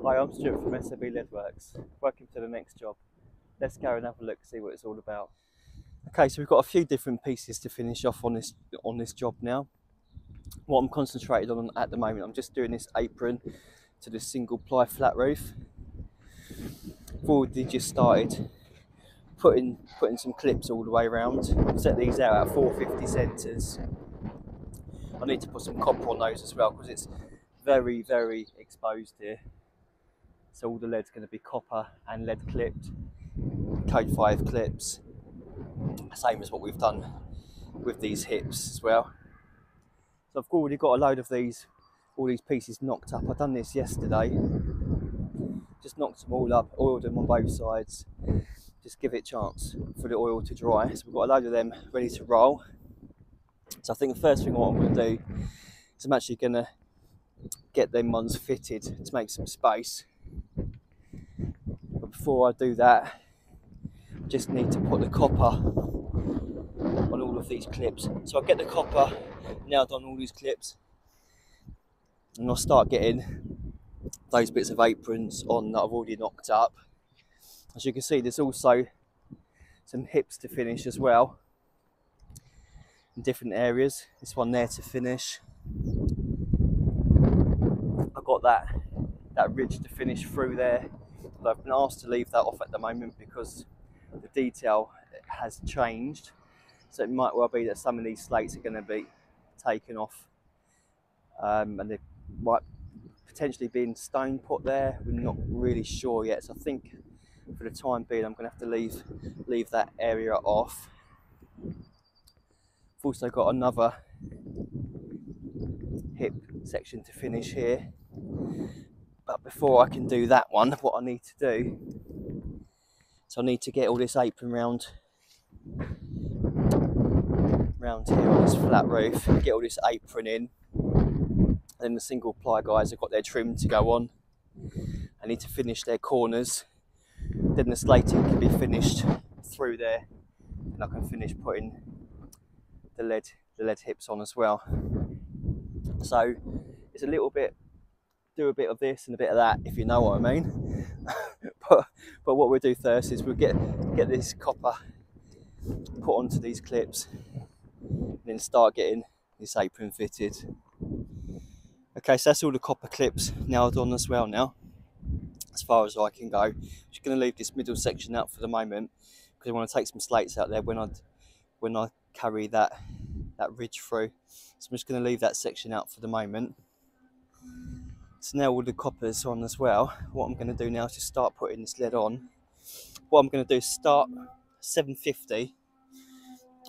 Hi, I'm Stuart from SAB Leadworks. Welcome to the next job. Let's go and have a look, see what it's all about. Okay, so we've got a few different pieces to finish off on this job now. What I'm concentrated on at the moment, I'm just doing this apron to the single ply flat roof. I've already just started putting some clips all the way around. Set these out at 450 centres. I need to put some copper on those as well because it's very, very exposed here. So all the lead's going to be copper and lead clipped, code 5 clips, same as what we've done with these hips as well. So I've already got a load of all these pieces knocked up. I've done this yesterday, just knocked them all up, oiled them on both sides, just give it a chance for the oil to dry. So we've got a load of them ready to roll. So I think the first thing what I'm going to do is I'm actually going to get them ones fitted to make some space. But before I do that, I just need to put the copper on all of these clips. So I'll get the copper nailed on all these clips and I'll start getting those bits of aprons on that I've already knocked up. As you can see, there's also some hips to finish as well in different areas. This one there to finish. I've got that ridge to finish through there. But I've been asked to leave that off at the moment because the detail has changed. So it might well be that some of these slates are going to be taken off, and they might potentially be in stone put there. We're not really sure yet. So I think for the time being, I'm going to have to leave that area off. I've also got another hip section to finish here. But before I can do that one, what I need to do, so I need to get all this apron round here on this flat roof, get all this apron in. Then the single ply guys have got their trim to go on. I need to finish their corners. Then the slating can be finished through there, and I can finish putting the lead hips on as well. So it's a little bit, do a bit of this and a bit of that, if you know what I mean. but what we'll do first is we'll get this copper put onto these clips and then start getting this apron fitted. Okay, so that's all the copper clips nailed on as well now, as far as I can go. I'm just going to leave this middle section out for the moment because I want to take some slates out there when I carry that ridge through. So I'm just going to leave that section out for the moment. So now all the copper's on as well. What I'm going to do now is just start putting this lead on. What I'm going to do is start 750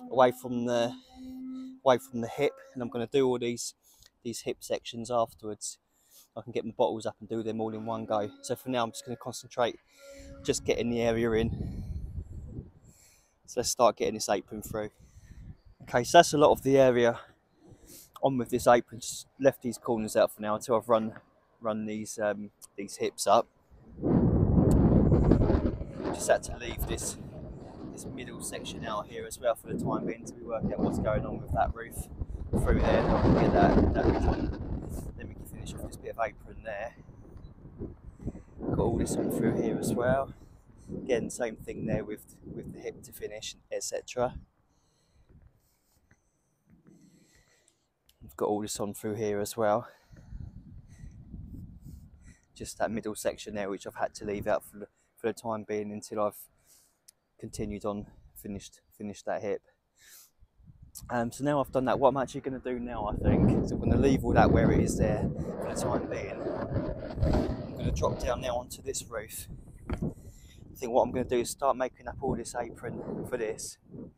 away from the hip, and I'm going to do all these hip sections afterwards. I can get my bottles up and do them all in one go. So for now I'm just going to concentrate just getting the area in. So let's start getting this apron through. Okay, so that's a lot of the area on with this apron. Just left these corners out for now until I've run these hips up. Just had to leave this middle section out here as well for the time being to work out what's going on with that roof through there. And I can get that ridge on. Then we can finish off this bit of apron there. Got all this on through here as well. Again, same thing there with the hip to finish, etc. I've got all this on through here as well. Just that middle section there, which I've had to leave out for the time being until I've continued on, finished that hip. So now I've done that, what I'm actually going to do now, I think, is I'm going to leave all that where it is there for the time being. I'm going to drop down now onto this roof. I think what I'm going to do is start making up all this apron for this and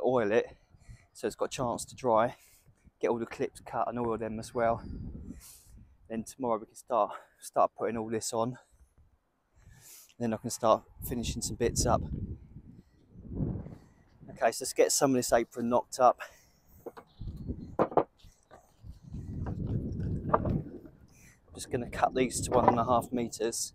oil it so it's got a chance to dry. Get all the clips cut and oil them as well. Then tomorrow we can start putting all this on. Then I can start finishing some bits up. Okay, so let's get some of this apron knocked up. I'm just going to cut these to 1.5 meters.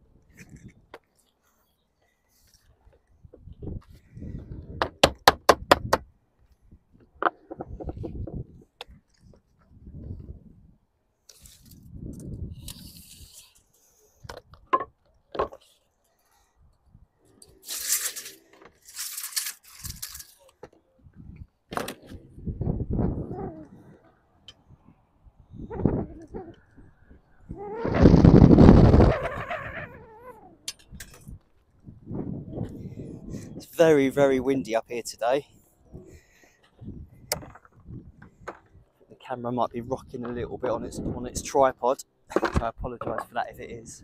very, very windy up here today. The camera might be rocking a little bit on its tripod. I apologise for that if it is.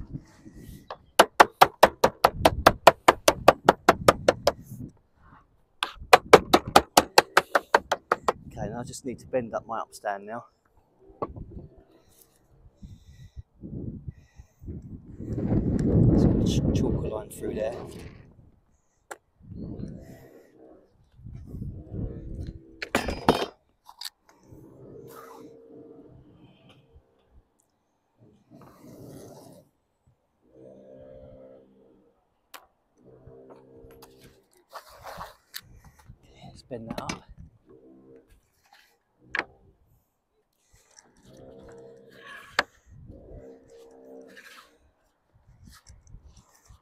Okay, now I just need to bend up my upstand now. So chalk a line through there. Let's bend that up.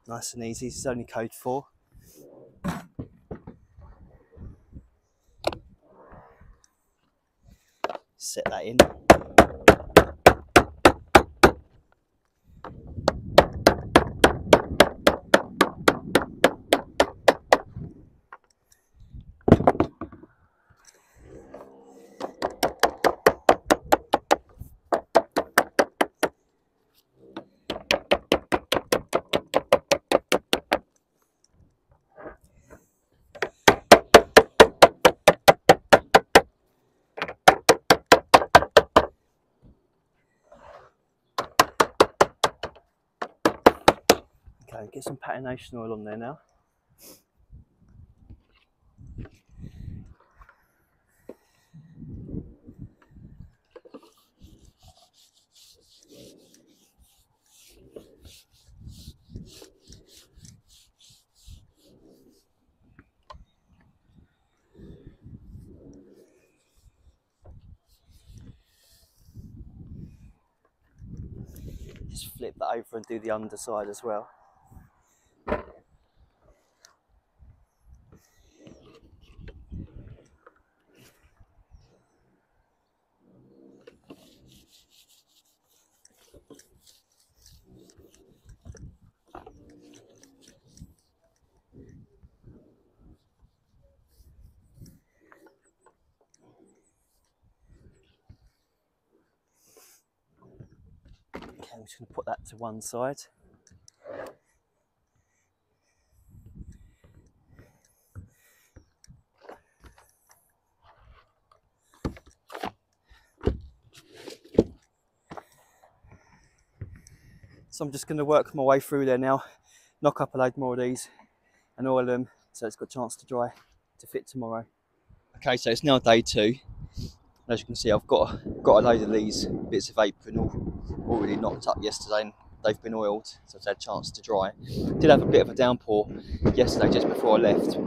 Nice and easy, this is only code 4. Set that in. Okay, get some patination oil on there now. Just flip that over and do the underside as well. Okay, I'm just going to put that to one side. So I'm just going to work my way through there now, knock up a load more of these and oil them so it's got a chance to dry to fit tomorrow. Okay, so it's now day 2. As you can see, I've got a load of these bits of apron already knocked up yesterday and they've been oiled, so I've had a chance to dry. Did have a bit of a downpour yesterday just before I left,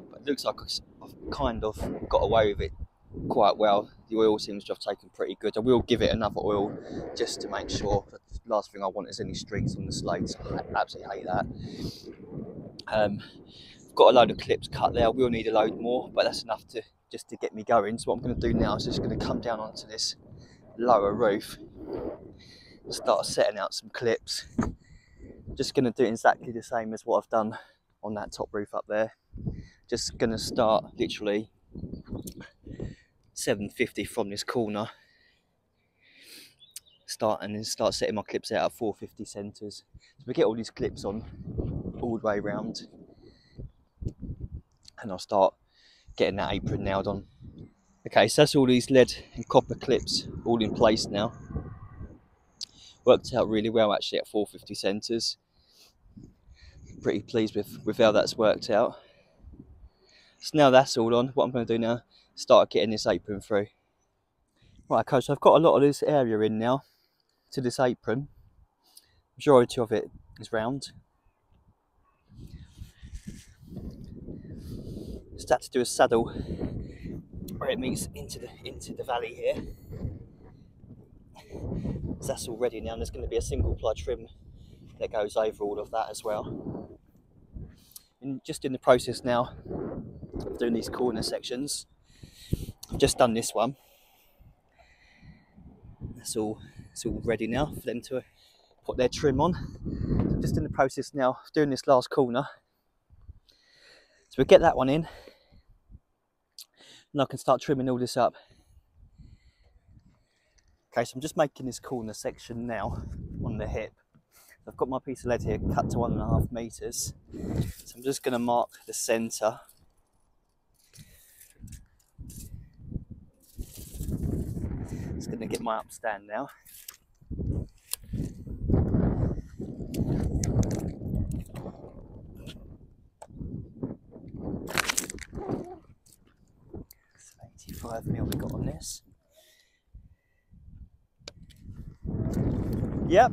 but it looks like I've kind of got away with it quite well. The oil seems to have taken pretty good. I will give it another oil just to make sure. The last thing I want is any streaks on the slates. I absolutely hate that. I've got a load of clips cut there. I will need a load more, but that's enough just to get me going. So what I'm going to do now is just going to come down onto this lower roof and start setting out some clips. Just going to do exactly the same as what I've done on that top roof up there. Just going to start literally 750 from this corner. Start setting my clips out at 450 centres. So we get all these clips on all the way around, and I'll start getting that apron nailed on. Okay, so that's all these lead and copper clips all in place now. Worked out really well actually at 450 centres. Pretty pleased with how that's worked out. So now that's all on, what I'm going to do now is start getting this apron through. Right, okay, so I've got a lot of this area in now to this apron. Majority of it is round. Just had to do a saddle where it meets into the valley here. So that's all ready now, and there's going to be a single ply trim that goes over all of that as well. And just in the process now of doing these corner sections. I've just done this one. It's all ready now for them to put their trim on. So I'm just in the process now of doing this last corner. So we get that one in, and I can start trimming all this up. Okay, so I'm just making this corner section now on the hip. I've got my piece of lead here cut to 1.5 meters. So I'm just going to mark the center. Just going to get my upstand now. So 85mm we got on this. Yep.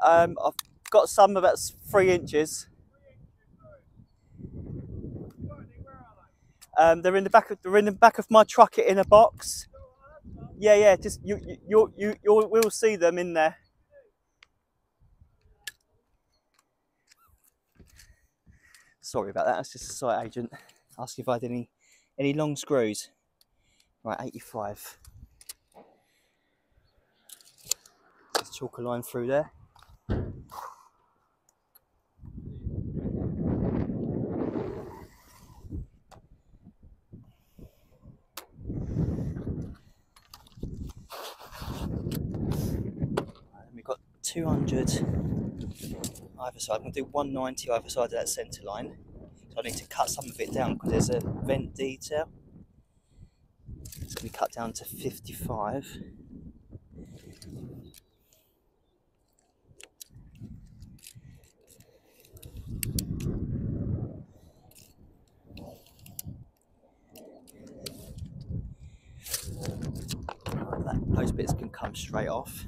I've got some about 3 inches. They're in the back of my truck in a box. Yeah. Just you will see them in there. Sorry about that. That's just a site agent asking if I had any long screws. Right, 85. Let's chalk a line through there. We've got 200 either side. I'm going to do 190 either side of that centre line. So I need to cut some of it down because there's a vent detail. It's going to be cut down to 55. Those bits can come straight off.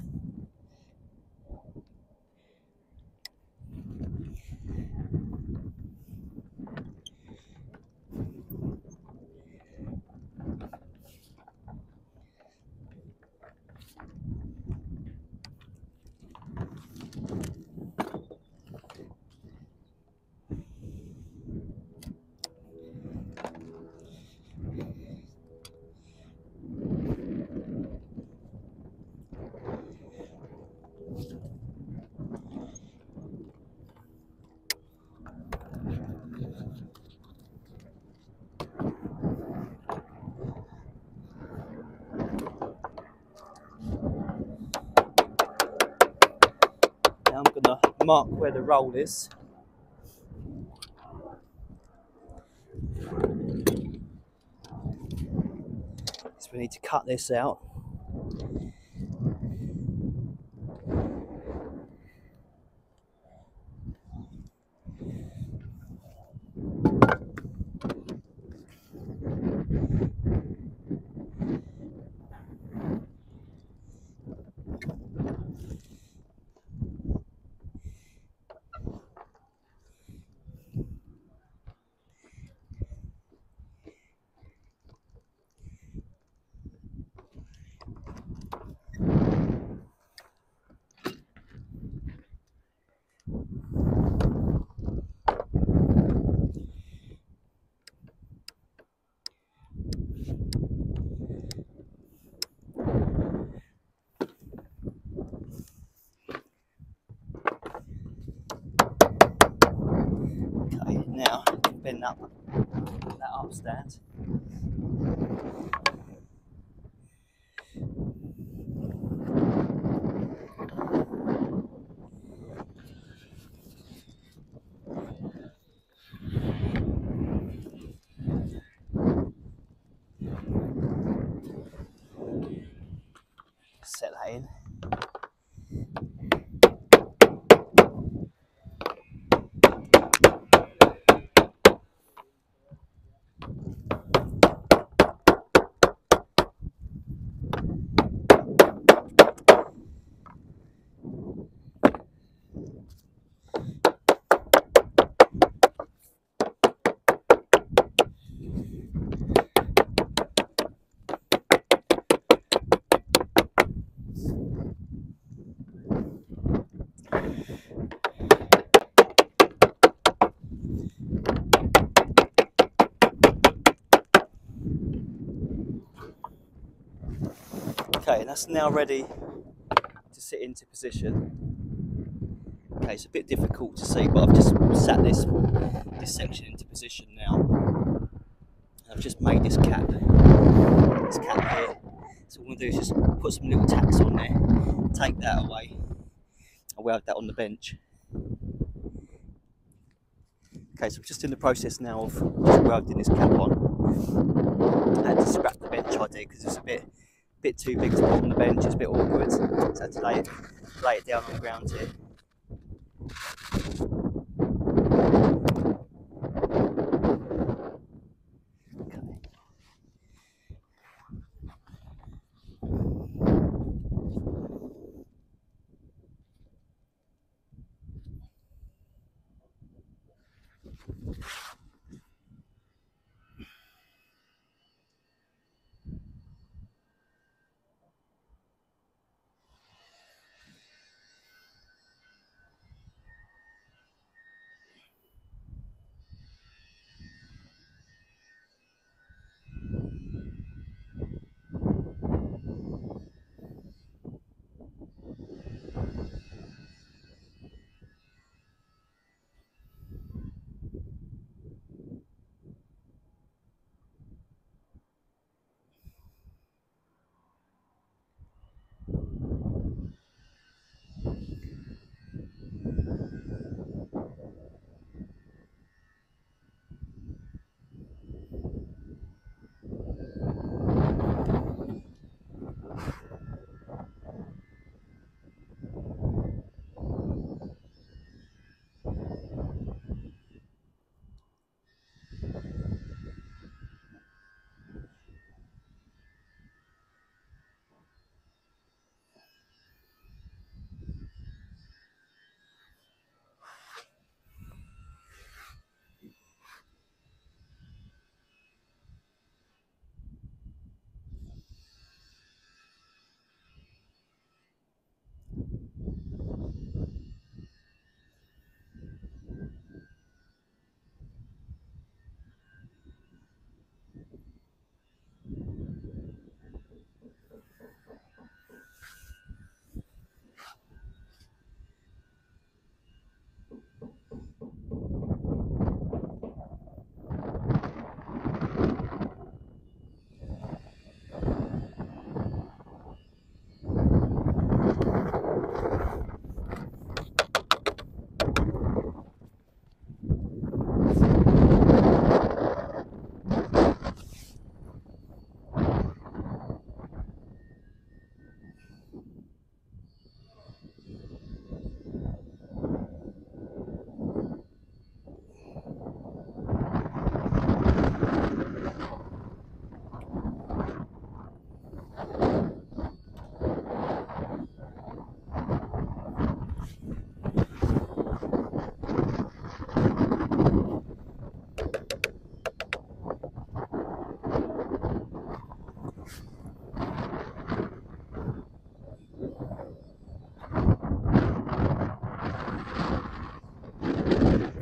Now I'm going to mark where the roll is. So we need to cut this out. Okay, now bend up that upstand. Set that in. Okay, that's now ready to sit into position. Okay, it's a bit difficult to see, but I've just sat this section into position now. And I've just made this cap here. So what I'm going to do is just put some little tacks on there, take that away, and weld that on the bench. Okay, so I'm just in the process now of just welding this cap on. I had to scrap the bench I did because it's a bit too big to put on the bench. It's a bit awkward, so I had to lay it down on the ground here.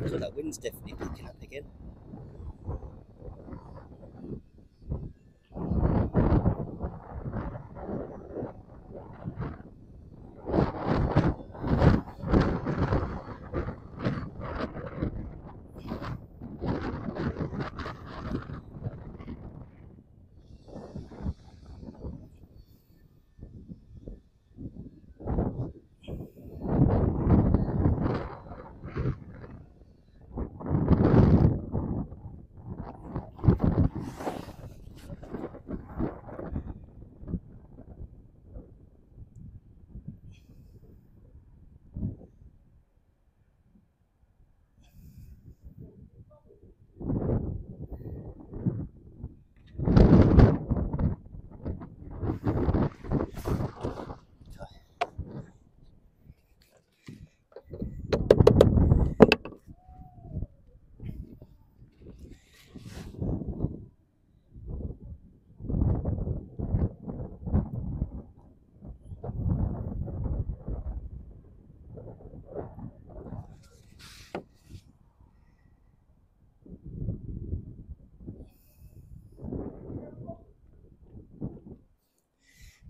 So that wind's definitely picking up again.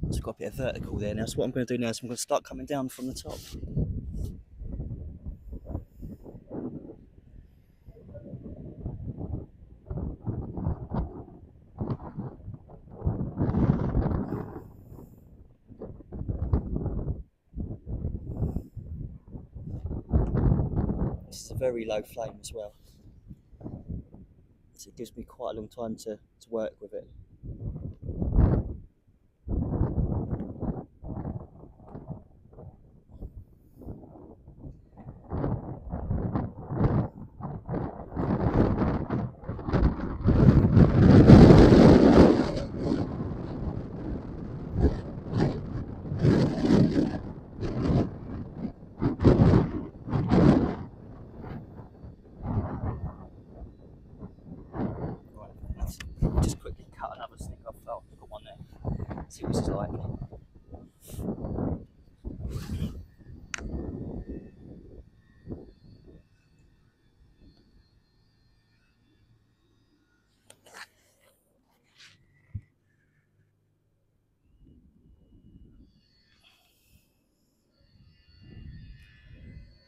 It's got a bit of vertical there now, so what I'm going to do now is I'm going to start coming down from the top. This is a very low flame as well, so it gives me quite a long time to work with it. Just quickly cut another stick off. Oh, put one there. See what this is like.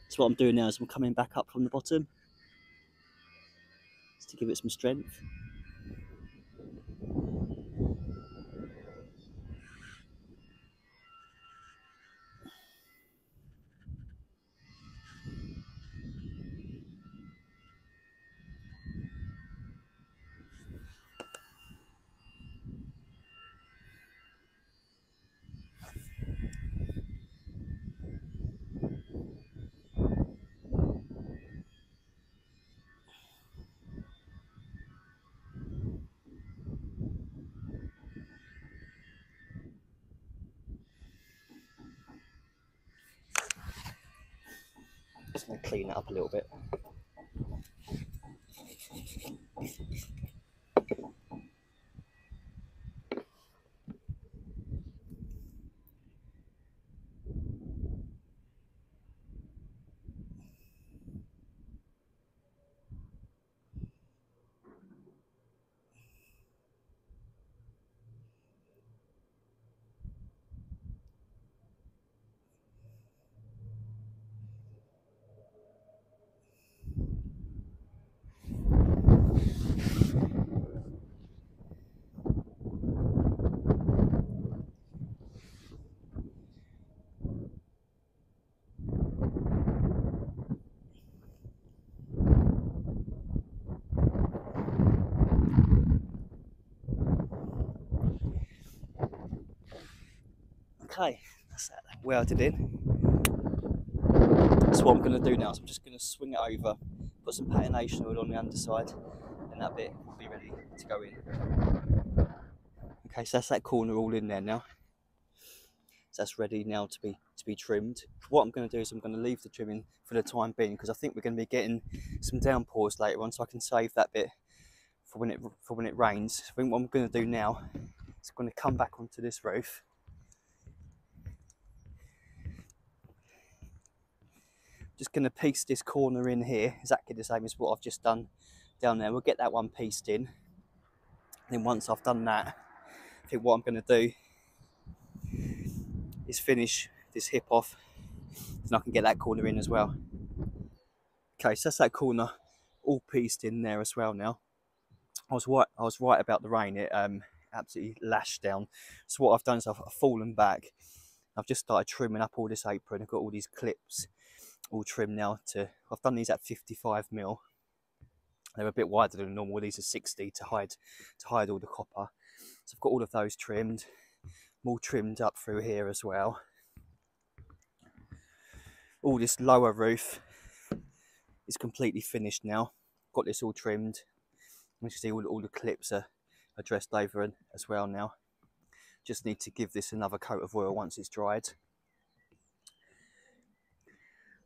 So what I'm doing now is I'm coming back up from the bottom just to give it some strength. Just going to clean it up a little bit. Okay, that's that welded in. So what I'm going to do now is I'm just going to swing it over, put some patination oil on the underside, and that bit will be ready to go in. Okay, so that's that corner all in there now. So that's ready now to be trimmed. What I'm going to do is I'm going to leave the trimming for the time being, because I think we're going to be getting some downpours later on, so I can save that bit for when it rains. I think what I'm going to do now is I'm going to come back onto this roof. Just going to piece this corner in here, exactly the same as what I've just done down there. We'll get that one pieced in. And then once I've done that, I think what I'm going to do is finish this hip off, and I can get that corner in as well. Okay, so that's that corner all pieced in there as well now. I was right about the rain. It absolutely lashed down. So what I've done is I've fallen back. I've just started trimming up all this apron. I've got all these clips all trimmed now. I've done these at 55mm. They're a bit wider than normal. These are 60 to hide all the copper. So I've got all of those trimmed. I'm all trimmed up through here as well. All this lower roof is completely finished now. Got this all trimmed. You can see all the clips are dressed over as well now. Just need to give this another coat of oil once it's dried.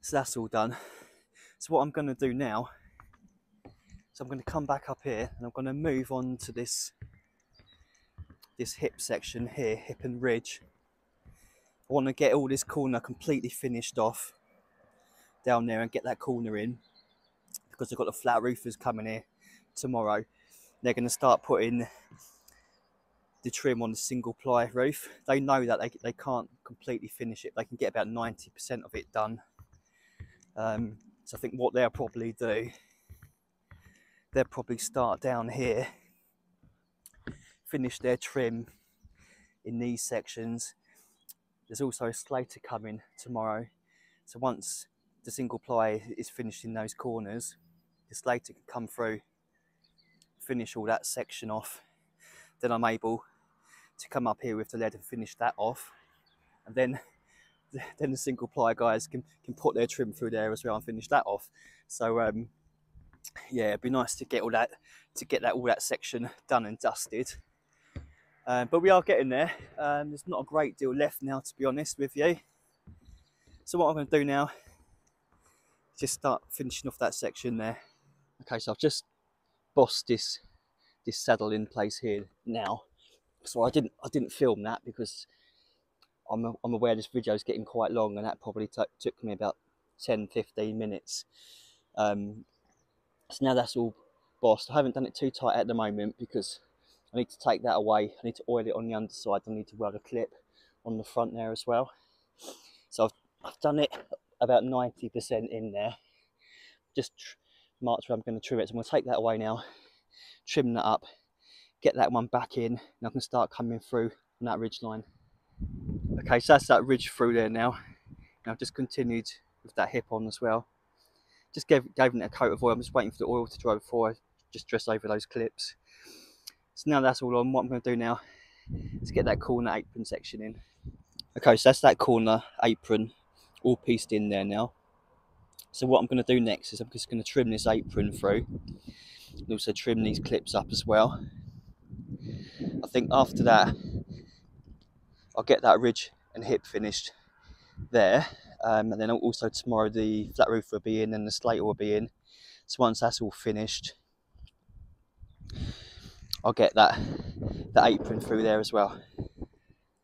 So that's all done. So what I'm going to do now, so I'm going to come back up here and I'm going to move on to this hip section here, hip and ridge. I want to get all this corner completely finished off down there and get that corner in, because I've got the flat roofers coming here tomorrow. They're going to start putting the trim on the single ply roof. They know that they can't completely finish it. They can get about 90% of it done. So I think what they'll probably do, they'll probably start down here, finish their trim in these sections. There's also a slater coming tomorrow. So once the single ply is finished in those corners, the slater can come through, finish all that section off. Then I'm able to come up here with the lead and finish that off, and then the single ply guys can put their trim through there as well and finish that off. So yeah, it'd be nice to get all that all that section done and dusted. But we are getting there. There's not a great deal left now, to be honest with you. So what I'm going to do now is just start finishing off that section there. Okay, so I've just bossed this saddle in place here now. So I didn't film that because I'm aware this video is getting quite long, and that probably took me about 10-15 minutes. So now that's all bossed. I haven't done it too tight at the moment because I need to take that away. I need to oil it on the underside. I need to weld a clip on the front there as well. So I've done it about 90% in there. Just marked where I'm going to trim it. So I'm going to take that away now, trim that up, get that one back in, and I can start coming through on that ridge line. Okay, so that's that ridge through there now. And I've just continued with that hip on as well. Just gave it a coat of oil. I'm just waiting for the oil to dry before I just dress over those clips. So now that's all on. What I'm going to do now is get that corner apron section in. Okay, so that's that corner apron all pieced in there now. So what I'm going to do next is I'm just going to trim this apron through and also trim these clips up as well. I think after that I'll get that ridge and hip finished there, and then also tomorrow the flat roof will be in and the slater will be in. So once that's all finished, I'll get the apron through there as well.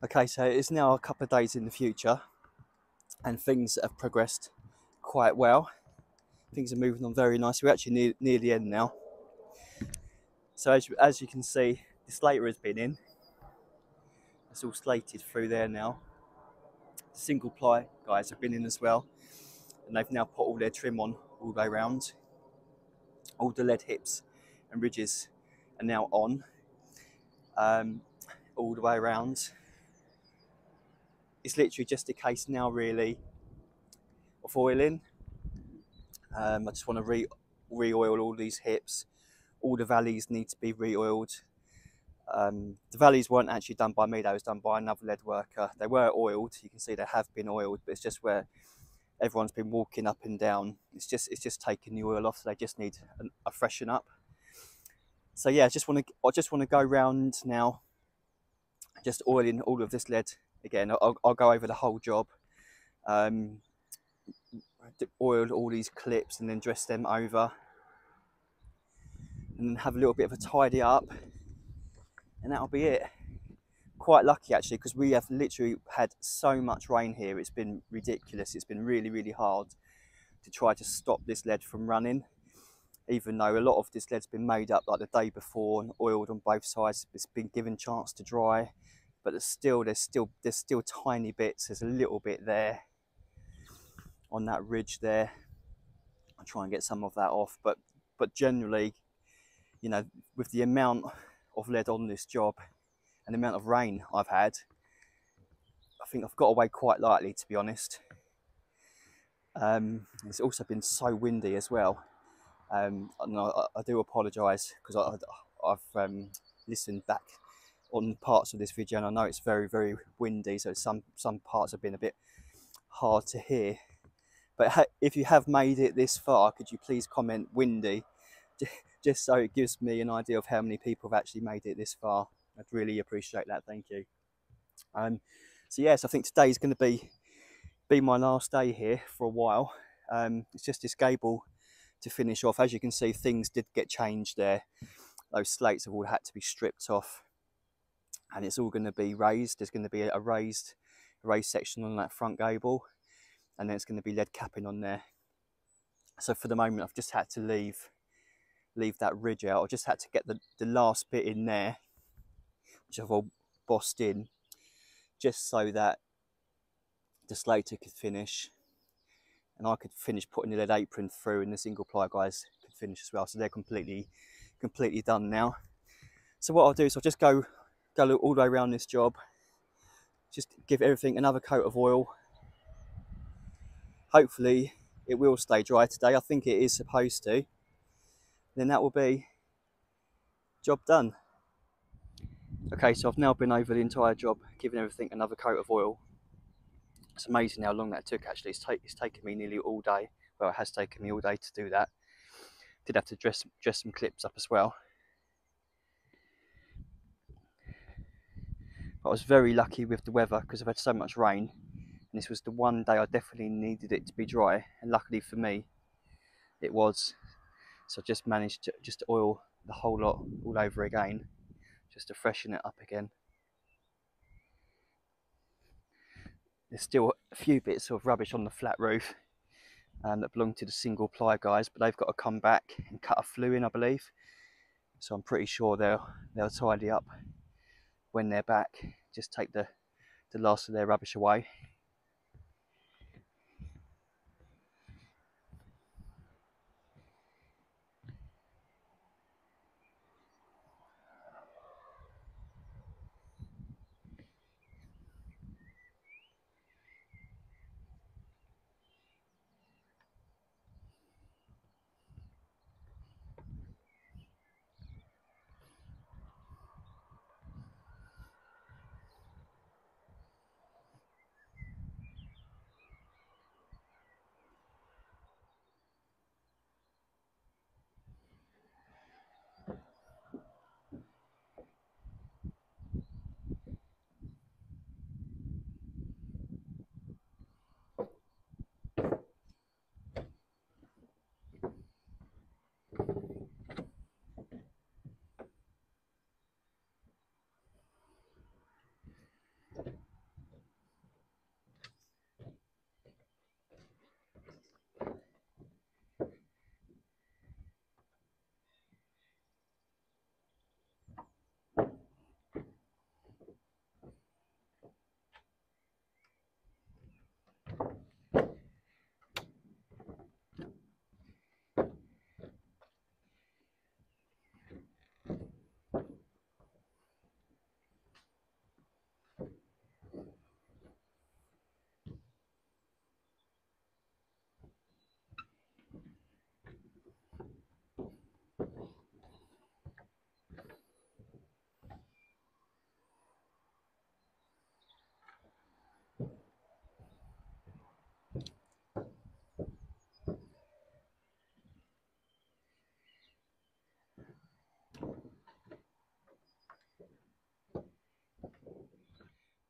Okay, so it's now a couple of days in the future and things have progressed quite well. Things are moving on very nicely. We're actually near the end now. So as you can see, the slater has been in. It's all slated through there now. The single ply guys have been in as well, and they've now put all their trim on all the way around. All the lead hips and ridges are now on, all the way around. It's literally just a case now really of oiling. I just want to re-oil all these hips. All the valleys need to be re-oiled. The valleys weren't actually done by me, they was done by another lead worker. They were oiled, you can see they have been oiled, but it's just where everyone's been walking up and down. It's just taking the oil off, so they just need a freshen up. So yeah, I just want to go around now, just oiling all of this lead again. I'll go over the whole job, oil all these clips and then dress them over, and then have a little bit of a tidy up, and that'll be it. Quite lucky actually, because we have literally had so much rain here. It's been ridiculous. It's been really hard to try to stop this lead from running, even though a lot of this lead's been made up like the day before and oiled on both sides. It's been given chance to dry, but there's still tiny bits. There's a little bit there on that ridge there. I'll try and get some of that off, but generally, you know, with the amount of lead on this job and the amount of rain I've had, I think I've got away quite lightly, to be honest. It's also been so windy as well. I do apologise because I've listened back on parts of this video and I know it's very windy, so some parts have been a bit hard to hear. But if you have made it this far, could you please comment windy, just so it gives me an idea of how many people have actually made it this far. I'd really appreciate that, thank you. So yes, I think today is going to be my last day here for a while. It's just this gable to finish off. As you can see, things did get changed there. Those slates have all had to be stripped off, and it's all going to be raised. There's going to be a raised section on that front gable, and then it's going to be lead capping on there. So for the moment, I've just had to leave that ridge out. I just had to get the last bit in there, which I've all bossed in, just so that the slater could finish and I could finish putting the lead apron through, and the single ply guys could finish as well. So they're completely done now. So what I'll do is I'll just go all the way around this job, just give everything another coat of oil. Hopefully it will stay dry today. I think it is supposed to. Then that will be job done. Okay, so I've now been over the entire job, giving everything another coat of oil. It's amazing how long that took actually. It's taken me nearly all day. Well, it has taken me all day to do that. Did have to dress some clips up as well. But I was very lucky with the weather because I've had so much rain. And this was the one day I definitely needed it to be dry. And luckily for me, it was. So I just managed to just oil the whole lot all over again, just to freshen it up again. There's still a few bits of rubbish on the flat roof that belong to the single ply guys, but they've got to come back and cut a flue in, I believe. So I'm pretty sure they'll tidy up when they're back. Just take the last of their rubbish away.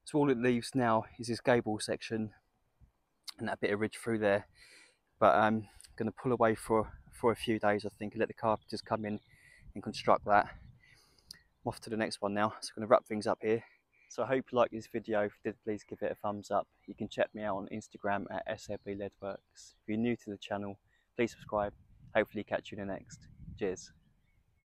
So all it leaves now is this gable section and that bit of ridge through there. But I'm going to pull away for a few days, I think, and let the carpenters come in and construct that. I'm off to the next one now, so I'm going to wrap things up here. So I hope you liked this video. If you did, please give it a thumbs up. You can check me out on Instagram at SLB Leadworks. If you're new to the channel, please subscribe. Hopefully catch you in the next. Cheers.